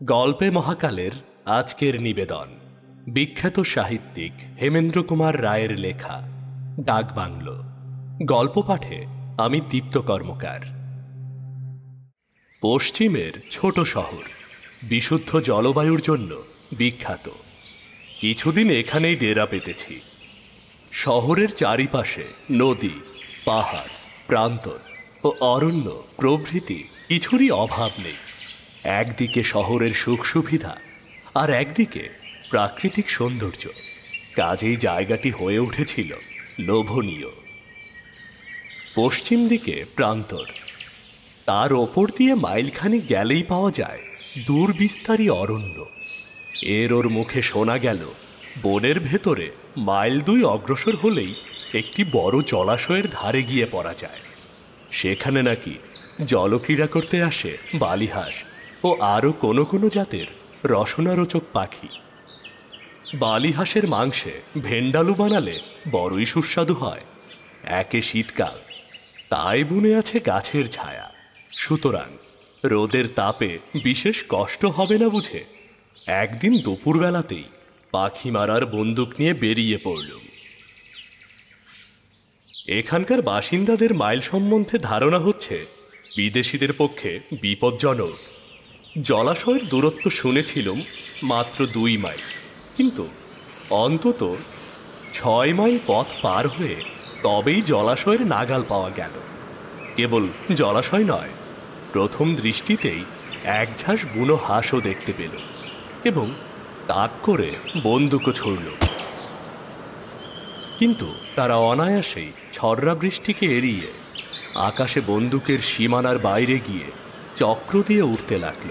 গল্পে মহাকালের আজকের নিবেদন বিখ্যাত সাহিত্যিক হেমেন্দ্র কুমার রায়ের লেখা ডাকবাংলো। গল্প পাঠে আমি দীপ্ত কর্মকার। পশ্চিমের ছোট শহর, বিশুদ্ধ জলবায়ুর জন্য বিখ্যাত। কিছুদিন এখানেই ডেরা পেতেছি। শহরের চারিপাশে নদী, পাহাড়, প্রান্তর ও অরণ্য প্রভৃতি কিছুরই অভাব নেই। একদিকে শহরের সুখ সুবিধা আর একদিকে প্রাকৃতিক সৌন্দর্য, কাজেই জায়গাটি হয়ে উঠেছিল লোভনীয়। পশ্চিম দিকে প্রান্তর, তার ওপর দিয়ে মাইলখানি গেলেই পাওয়া যায় দূর বিস্তারী অরণ্য। এর ওর মুখে শোনা গেল বনের ভেতরে মাইল দুই অগ্রসর হলেই একটি বড় জলাশয়ের ধারে গিয়ে পড়া যায়। সেখানে নাকি জলক্রীড়া করতে আসে বালিহাঁস ও আরও কোনো কোনো জাতের রসনারোচক পাখি। বালিহাঁসের মাংসে ভেন্ডালু বানালে বড়ই সুস্বাদু হয়। একে শীতকাল, তাই বুনে আছে গাছের ছায়া, সুতরাং রোদের তাপে বিশেষ কষ্ট হবে না বুঝে একদিন দুপুরবেলাতেই পাখি মারার বন্দুক নিয়ে বেরিয়ে পড়লুম। এখানকার বাসিন্দাদের মাইল সম্বন্ধে ধারণা হচ্ছে বিদেশিদের পক্ষে বিপজ্জনক। জলাশয়ের দূরত্ব শুনেছিলাম মাত্র 2 মাইল, কিন্তু অন্তত 6 মাইল পথ পার হয়ে তবেই জলাশয়ের নাগাল পাওয়া গেল। কেবল জলাশয় নয়, প্রথম দৃষ্টিতেই এক ঝাঁস বুনো হাঁসও দেখতে পেল এবং তাক করে বন্দুকও ছুড়ল। কিন্তু তারা অনায়াসেই ছররা বৃষ্টিকে এড়িয়ে আকাশে বন্দুকের সীমানার বাইরে গিয়ে চক্র দিয়ে উঠতে লাগল।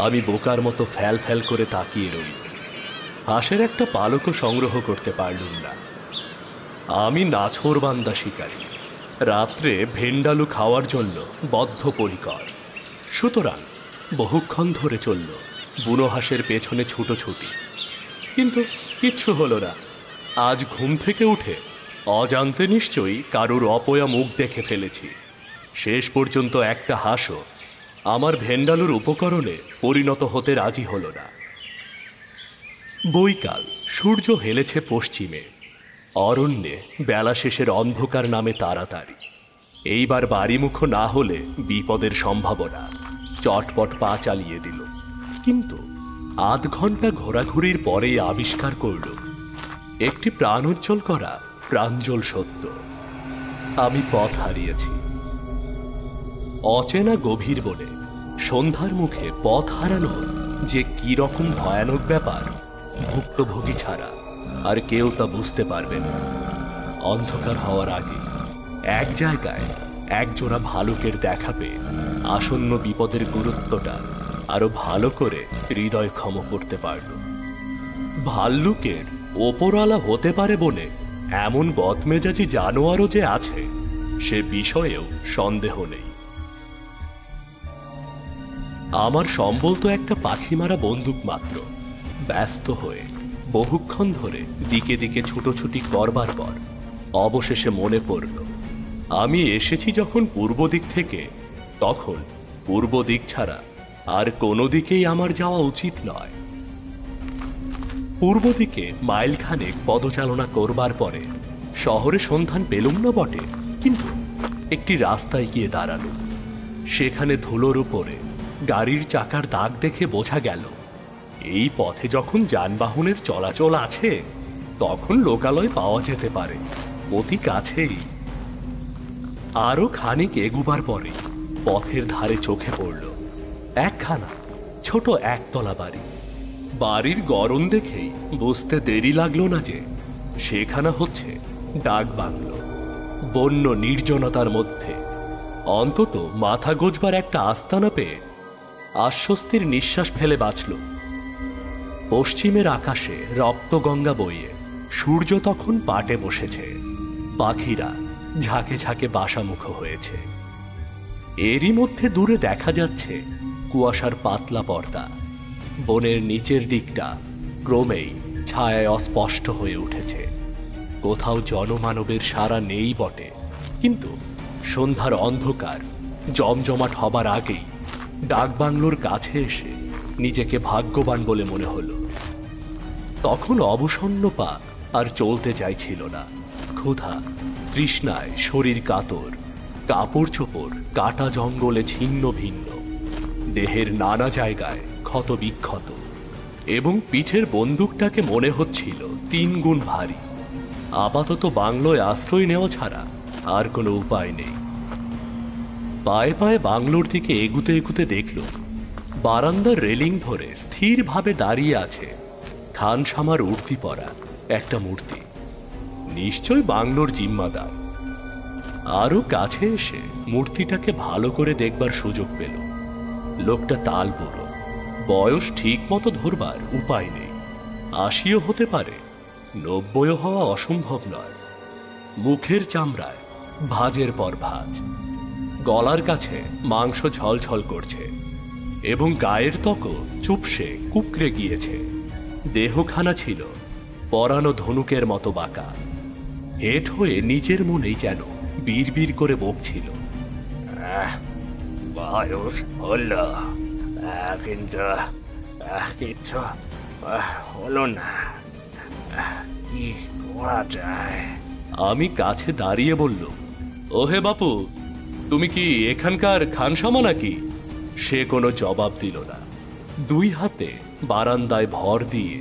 আমি বোকার মতো ফ্যাল ফ্যাল করে তাকিয়ে রইল। হাঁসের একটা পালকও সংগ্রহ করতে পারলুম না। আমি নাছোড়বান্দা শিকারী, রাত্রে ভেন্ডালু খাওয়ার জন্য বদ্ধপরিকর। সুতরাং বহুক্ষণ ধরে চলল বুনো হাঁসের পেছনে ছুটোছুটি, কিন্তু কিচ্ছু হলো না। আজ ঘুম থেকে উঠে অজান্তে নিশ্চয়ই কারুর অপয়া মুখ দেখে ফেলেছি। শেষ পর্যন্ত একটা হাঁসও আমার ভেন্ডালুর উপকরণে পরিণত হতে রাজি হল না। বৈকাল, সূর্য হেলেছে পশ্চিমে। অরণ্যে বেলা শেষের অন্ধকার নামে তাড়াতাড়ি। এইবার বাড়িমুখ না হলে বিপদের সম্ভাবনা। চটপট পা চালিয়ে দিল, কিন্তু আধ ঘন্টা ঘোরাঘুরির পরেই আবিষ্কার করল একটি প্রাণোজ্জ্বল করা প্রাঞ্জল সত্য। আমি পথ হারিয়েছি। অচেনা গভীর বনে সন্ধ্যার মুখে পথ হারানো যে কি রকম ভয়ানক ব্যাপার, ভুক্তভোগী ছাড়া আর কেউ তা বুঝতে পারবে না। অন্ধকার হওয়ার আগে এক জায়গায় একজোড়া ভালুকের দেখা পেয়ে আসন্ন বিপদের গুরুত্বটা আরো ভালো করে হৃদয় ক্ষম করতে পারল। ভাল্লুকের ওপরওয়ালা হতে পারে বলে এমন বদমেজাজি জানোয়ারও যে আছে, সে বিষয়েও সন্দেহ নেই। আমার সম্বল তো একটা পাখি মারা বন্দুক মাত্র। ব্যস্ত হয়ে বহুক্ষণ ধরে দিকে দিকে ছুটোছুটি করবার পর অবশেষে মনে পড়ল, আমি এসেছি যখন পূর্ব দিক থেকে, তখন পূর্ব দিক ছাড়া আর কোনো দিকেই আমার যাওয়া উচিত নয়। পূর্ব দিকে মাইলখানেক পদচালনা করবার পরে শহরে সন্ধান পেলুম না বটে, কিন্তু একটি রাস্তায় গিয়ে দাঁড়ালুম। সেখানে ধুলোর উপরে গাড়ির চাকার দাগ দেখে বোঝা গেল এই পথে যখন যানবাহনের চলাচল আছে তখন লোকালয় পাওয়া যেতে পারে অতি কাছেই। আরো খানিক এগুবার পরে পথের ধারে চোখে পড়ল একখানা ছোট একতলা বাড়ি। বাড়ির গড়ন দেখেই বুঝতে দেরি লাগলো না যে সেখানা হচ্ছে ডাকবাংলো। বন্য নির্জনতার মধ্যে অন্তত মাথা গোজবার একটা আস্তানা পেয়ে আশ্বস্তির নিঃশ্বাস ফেলে বাঁচল। পশ্চিমের আকাশে রক্তগঙ্গা বইয়ে সূর্য তখন পাটে বসেছে। পাখিরা ঝাঁকে ঝাঁকে বাসামুখ হয়েছে। এরই মধ্যে দূরে দেখা যাচ্ছে কুয়াশার পাতলা পর্দা। বনের নিচের দিকটা ক্রমেই ছায়ায় অস্পষ্ট হয়ে উঠেছে। কোথাও জনমানবের সাড়া নেই বটে, কিন্তু সন্ধ্যার অন্ধকার জমজমাট হবার আগেই ডাকবাংলোর কাছে এসে নিজেকে ভাগ্যবান বলে মনে হলো। তখন অবসন্ন পা আর চলতে চাইছিল না। ক্ষুধা, তৃষ্ণায় শরীর কাতর, কাপড় চোপড় কাটা জঙ্গলে ছিন্ন ভিন্ন, দেহের নানা জায়গায় ক্ষত বিক্ষত, এবং পিঠের বন্দুকটাকে মনে হচ্ছিল 3 গুণ ভারী। আপাতত বাংলোয় আশ্রয় নেওয়া ছাড়া আর কোনো উপায় নেই। পায়ে পায়ে বাংলোর দিকে এগুতে এগুতে দেখল বারান্দার রেলিং ধরে স্থিরভাবে দাঁড়িয়ে আছে খানসামার উর্দি পরা একটা মূর্তি। নিশ্চয় বাংলোর জিম্মাদার। আরো কাছে এসে মূর্তিটাকে ভালো করে দেখবার সুযোগ পেল। লোকটা তাল বুড়ো, বয়স ঠিক মতো ধরবার উপায় নেই। 80ও হতে পারে, 90ও হওয়া অসম্ভব নয়। মুখের চামড়ায় ভাঁজের পর ভাঁজ, গলার কাছে মাংস ঝলঝল করছে এবং গায়ের ত্বকও চুপসে কুকড়ে গিয়েছে। দেহখানা ছিল পরানো ধনুকের মতো বাঁকা। হেঁট হয়ে নিজের মনেই যেন বিড়বিড় করে বকছিল, বয়স হলো কিন্তু কিছু হলো না, কি করা যায়? আমি কাছে দাঁড়িয়ে বলল, ওহে বাপু, তুমি কি এখানকার খানসামা নাকি? সে কোনো জবাব দিল না। 2 হাতে বারান্দায় ভর দিয়ে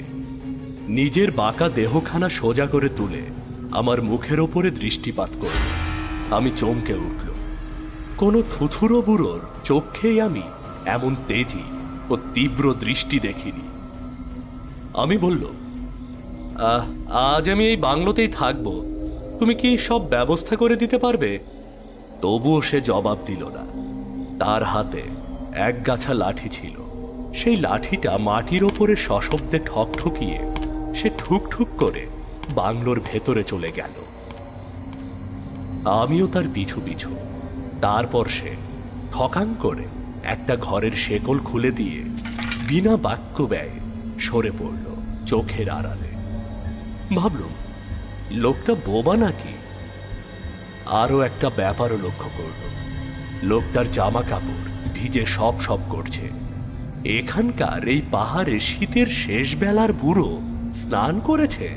নিজের বাঁকা দেহখানা সোজা করে তুলে আমার মুখের ওপরে দৃষ্টিপাত করল। আমি চমকে উঠল। কোনো থুথুরো বুড়োর চোখেই আমি এমন তেজি ও তীব্র দৃষ্টি দেখিনি। আমি বলল, আজ আমি এই বাংলোতেই থাকবো, তুমি কি সব ব্যবস্থা করে দিতে পারবে? তবুও সে জবাব দিল না। তার হাতে এক গাছা লাঠি ছিল। সেই লাঠিটা মাটির ওপরে সশব্দে ঠকঠকিয়ে সে ঠুক ঠুক করে বাংলোর ভেতরে চলে গেল। আমিও তার পিছু পিছু। তারপর সে ঠকাং করে একটা ঘরের শেকল খুলে দিয়ে বিনা বাক্য ব্যয়ে সরে পড়ল চোখের আড়ালে। ভাবলুম, লোকটা বোবা নাকি? আরো একটা ব্যাপারও লক্ষ্য করল। লোকটার জামা কাপড় ভিজে সব সব করছে। এখানকার এই পাহাড়ে শীতের শেষ বেলার বুড়ো স্নান করেছে,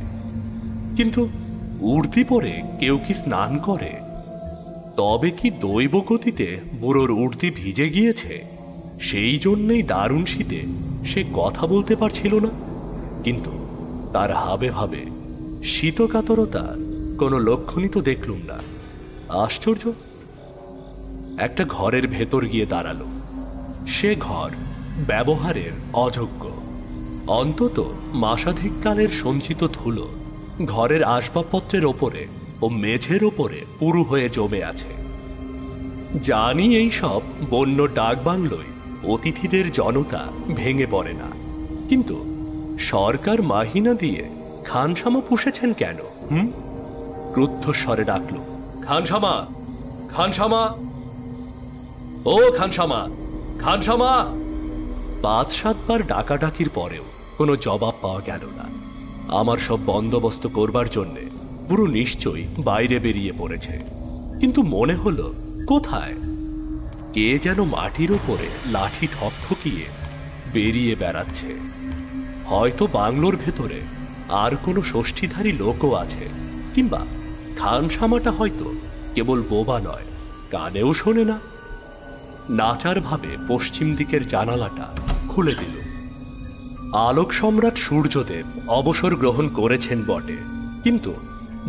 কিন্তু উর্দি পরে কেউ কি স্নান করে? তবে কি দৈব গতিতে বুড়োর উর্দি ভিজে গিয়েছে? সেই জন্যেই দারুণ শীতে সে কথা বলতে পারছিল না। কিন্তু তার হাবে ভাবে শীতকাতরতার কোনো লক্ষণই তো দেখলুম না। আশ্চর্য! একটা ঘরের ভেতর গিয়ে দাঁড়ালো। সে ঘর ব্যবহারের অযোগ্য। অন্তত মাসাধিককালের সঞ্চিত ধুলো ঘরের আসবাবপত্রের ওপরে ও মেঝের ওপরে পুরু হয়ে জমে আছে। জানি এই সব বন্য ডাক বাংলোয় অতিথিদের জনতা ভেঙে পড়ে না, কিন্তু সরকার মাহিনা দিয়ে খানসামা পুষেছেন কেন? ক্রুদ্ধস্বরে ডাকল, খানসামা, খানসামা, ও খানসামা, খানসামা। 5-7 বার ডাকাডাকির পরেও কোনো জবাব পাওয়া গেল না। আমার সব বন্দোবস্ত করবার জন্যে পুরো নিশ্চয়ই বাইরে বেরিয়ে পড়েছে, কিন্তু মনে হলো কোথায়? কে যেন মাটির ওপরে লাঠি ঠকঠকিয়ে বেরিয়ে বেড়াচ্ছে। হয়তো বাংলোর ভেতরে আর কোনো ষষ্ঠীধারী লোকও আছে, কিংবা খানসামাটা হয়তো কেবল বোবা নয়, কানেও শোনে না। নাচার ভাবে পশ্চিম দিকের জানালাটা খুলে দিল। আলোক সম্রাট সূর্যদেব অবসর গ্রহণ করেছেন বটে, কিন্তু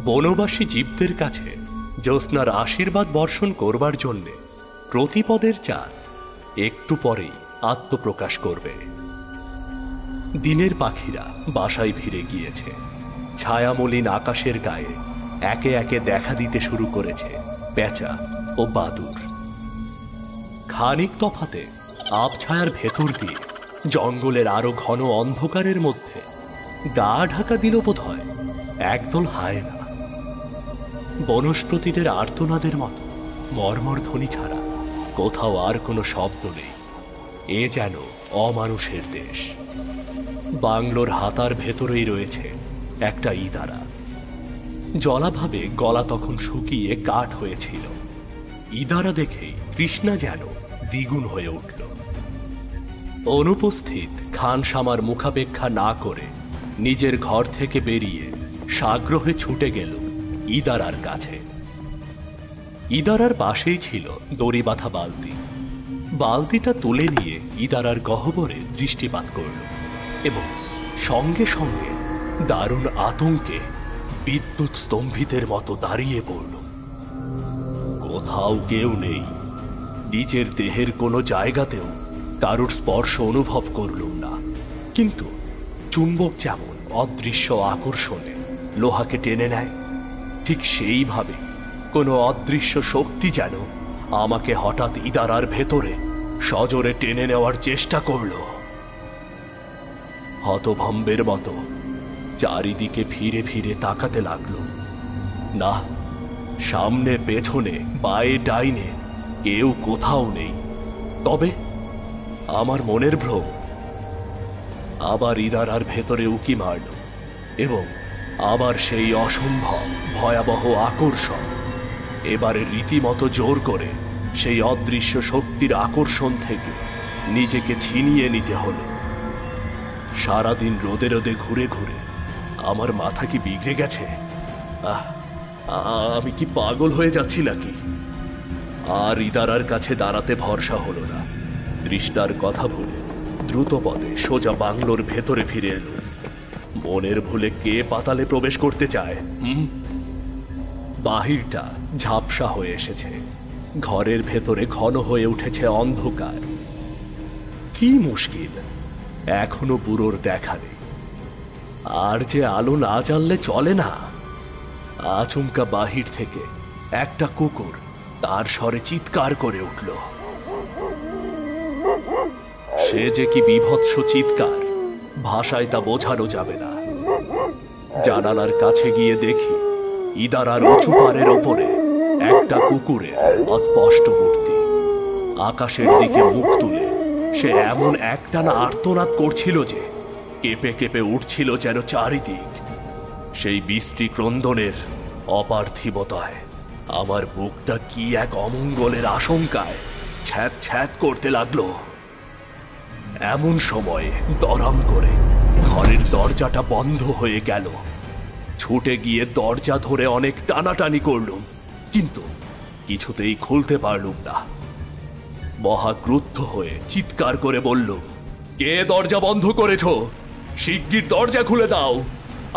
বনবাসী জীবদের কাছে জ্যোৎস্নার আশীর্বাদ বর্ষণ করবার জন্যে প্রতিপদের চাঁদ একটু পরেই আত্মপ্রকাশ করবে। দিনের পাখিরা বাসায় ফিরে গিয়েছে। ছায়ামলিন আকাশের গায়ে একে একে দেখা দিতে শুরু করেছে পেঁচা ও বাদুড়। খানিক তফাতে আবছায়ার ভেতর দিয়ে জঙ্গলের আরো ঘন অন্ধকারের মধ্যে গা ঢাকা দিল বোধহয় একদল হায়না। বনস্পতিদের আর্তনাদের মতো মর্মর ধ্বনি ছাড়া কোথাও আর কোনো শব্দ নেই। এ যেন অমানুষের দেশ। বাংলোর হাতার ভেতরেই রয়েছে একটা ইদারা। জলাভাবে গলা তখন শুকিয়ে কাঠ হয়েছিল। ইদারা দেখেই তৃষ্ণা যেন দ্বিগুণ হয়ে উঠল। অনুপস্থিত খানসামার মুখাপেক্ষা না করে নিজের ঘর থেকে বেরিয়ে সাগ্রহে ছুটে গেল ইদারার কাছে। ইদারার পাশেই ছিল দড়ি বাঁধা বালতি। বালতিটা তুলে নিয়ে ইদারার গহ্বরে দৃষ্টিপাত করল এবং সঙ্গে সঙ্গে দারুণ আতঙ্কে বিদ্যুৎ স্তম্ভিতের মতো দাঁড়িয়ে পড়ল। কোথাও কেউ নেই। নিজের দেহের কোনো জায়গাতেও কারোর স্পর্শ অনুভব করলুম না, কিন্তু চুম্বক যেমন অদৃশ্য আকর্ষণে লোহাকে টেনে নেয়, ঠিক সেইভাবে কোনো অদৃশ্য শক্তি যেন আমাকে হঠাৎ ইদারার ভেতরে সজোরে টেনে নেওয়ার চেষ্টা করল। হতভম্বের মতো চারিদিকে ফিরে ফিরে তাকাতে লাগলো। না, সামনে পেছনে বায়ে ডাইনে কেউ কোথাও নেই। তবে আমার মনের ভ্রম। আবার ইদারার ভেতরে উকি মারল এবং আবার সেই অসম্ভব ভয়াবহ আকর্ষণ। এবারে রীতিমতো জোর করে সেই অদৃশ্য শক্তির আকর্ষণ থেকে নিজেকে ছিনিয়ে নিতে হলো। সারাদিন রোদে রোদে ঘুরে ঘুরে আমার মাথা কি বিগড়ে গেছে? আমি কি পাগল হয়ে যাচ্ছি নাকি? আর ইদারার কাছে দাঁড়াতে ভরসা হলো না। তৃষ্ণার কথা ভুলে দ্রুত পদে সোজা বাংলোর ভেতরে ফিরে এলো। মনের ভুলে কে পাতালে প্রবেশ করতে চায়? বাহিরটা ঝাপসা হয়ে এসেছে, ঘরের ভেতরে ঘন হয়ে উঠেছে অন্ধকার। কি মুশকিল, এখনো বুড়োর দেখা নেই। আর যে আলো না জ্বাললে চলে না। আচমকা বাহির থেকে একটা কুকুর তার স্বরে চিৎকার করে উঠল। সে যে কি বীভৎস চিৎকার, ভাষায় তা বোঝানো যাবে না। জানালার কাছে গিয়ে দেখি ইদারার উঁচু পাড়ের ওপরে একটা কুকুরের অস্পষ্ট মূর্তি। আকাশের দিকে মুখ তুলে সে এমন একটানা আর্তনাদ করছিল যে কেঁপে কেঁপে উঠছিল যেন চারিদিক। সেই বিশ্রী ক্রন্দনের অপার্থিবতায় আমার বুকটা কি এক অমঙ্গলের আশঙ্কায় ছ্যাঁত ছ্যাঁত করতে লাগলো। এমন সময়ে দরাম করে ঘরের দরজাটা বন্ধ হয়ে গেল। ছুটে গিয়ে দরজা ধরে অনেক টানাটানি করলুম, কিন্তু কিছুতেই খুলতে পারলুম না। মহাক্রুদ্ধ হয়ে চিৎকার করে বললুম, কে দরজা বন্ধ করেছ? শিগগির দরজা খুলে দাও।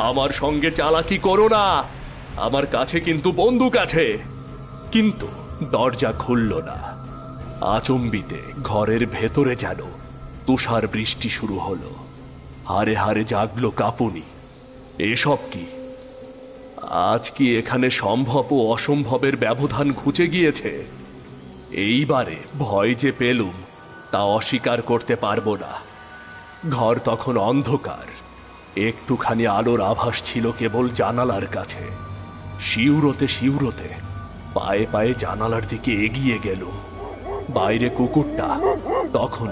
আমার সঙ্গে চালাকি করো না, আমার কাছে কিন্তু বন্দুক আছে। কিন্তু দরজা খুলল না। আচম্বিতে ঘরের ভেতরে যেন তুষার বৃষ্টি শুরু হলো। হারে হারে জাগলো কাঁপুনি। এসব কি? আজ কি এখানে সম্ভব ও অসম্ভবের ব্যবধান ঘুচে গিয়েছে? এইবারে ভয় যে পেলুম তা অস্বীকার করতে পারবো না। ঘর তখন অন্ধকার, একটুখানি আলোর আভাস ছিল কেবল জানালার কাছে। শিউরোতে শিউরোতে পায়ে পায়ে জানালার দিকে এগিয়ে গেল। বাইরে কুকুরটা তখন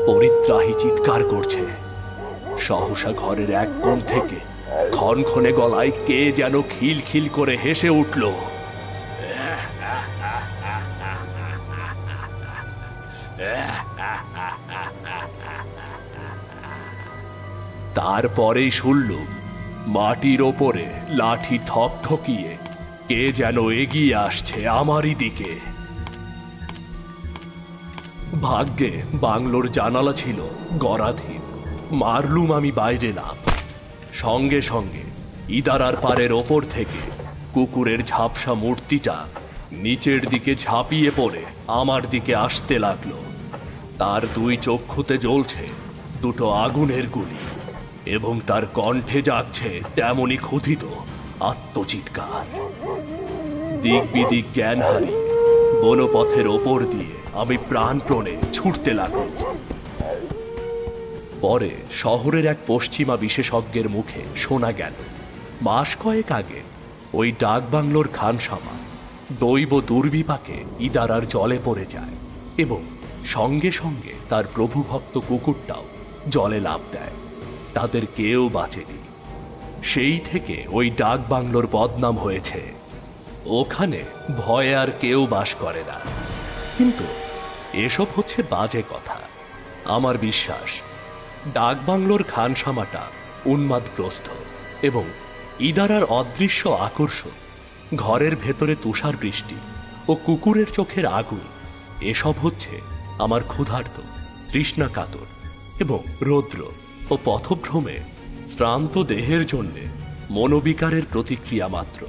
পরিত্রাহী চিৎকার করছে। সহসা ঘরের এক কোণ থেকে ক্ষণক্ষণে গলায় কে যেন খিলখিল করে হেসে উঠল। তারপরেই শুনলুম মাটির ওপরে লাঠি ঠক ঠকিয়ে কে যেন এগিয়ে আসছে আমারই দিকে। ভাগ্যে বাংলোর জানালা ছিল গরাধীন। মারলুম আমি বাইরে লাফ। সঙ্গে সঙ্গে ইদারার পাড়ের ওপর থেকে কুকুরের ঝাপসা মূর্তিটা নিচের দিকে ঝাঁপিয়ে পড়ে আমার দিকে আসতে লাগলো। তার দুই চক্ষুতে জ্বলছে দুটো আগুনের গুলি এবং তার কণ্ঠে যাচ্ছে তেমনি ক্ষুধিত আত্মচিৎকার। দিক বিদিক জ্ঞান হারিয়ে বনপথের ওপর দিয়ে আমি প্রাণপণে ছুটতে লাগলাম। পরে শহরের এক পশ্চিমা বিশেষজ্ঞের মুখে শোনা গেল, মাস কয়েক আগে ওই ডাকবাংলোর খানসামা দৈব দুর্বিপাকে ইদারার জলে পড়ে যায় এবং সঙ্গে সঙ্গে তার প্রভুভক্ত কুকুরটাও জলে লাফ দেয়। তাদের কেউ বাঁচেনি। সেই থেকে ওই ডাকবাংলোর বদনাম হয়েছে। ওখানে ভয়ে আর কেউ বাস করে না। কিন্তু এসব হচ্ছে বাজে কথা। আমার বিশ্বাস ডাকবাংলোর খানসামাটা উন্মাদগ্রস্ত এবং ইদারার অদৃশ্য আকর্ষণ, ঘরের ভেতরে তুষার বৃষ্টি ও কুকুরের চোখের আগুন, এসব হচ্ছে আমার ক্ষুধার্ত, তৃষ্ণা কাতর এবং রৌদ্র ও পথভ্রমে শ্রান্ত দেহের জন্যে মনোবিকারের প্রতিক্রিয়া মাত্র।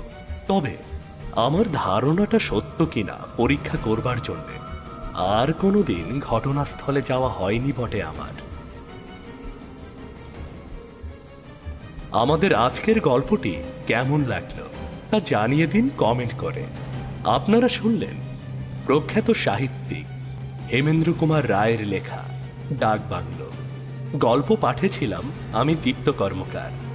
তবে আমার ধারণাটা সত্য কিনা পরীক্ষা করবার জন্যে আর কোনোদিন ঘটনাস্থলে যাওয়া হয়নি বটে আমার। আমাদের আজকের গল্পটি কেমন লাগলো তা জানিয়ে দিন কমেন্ট করে। আপনারা শুনলেন প্রখ্যাত সাহিত্যিক হেমেন্দ্র কুমার রায়ের লেখা ডাকবাংলো। গল্প পাঠে ছিলাম আমি দীপ্ত কর্মকার।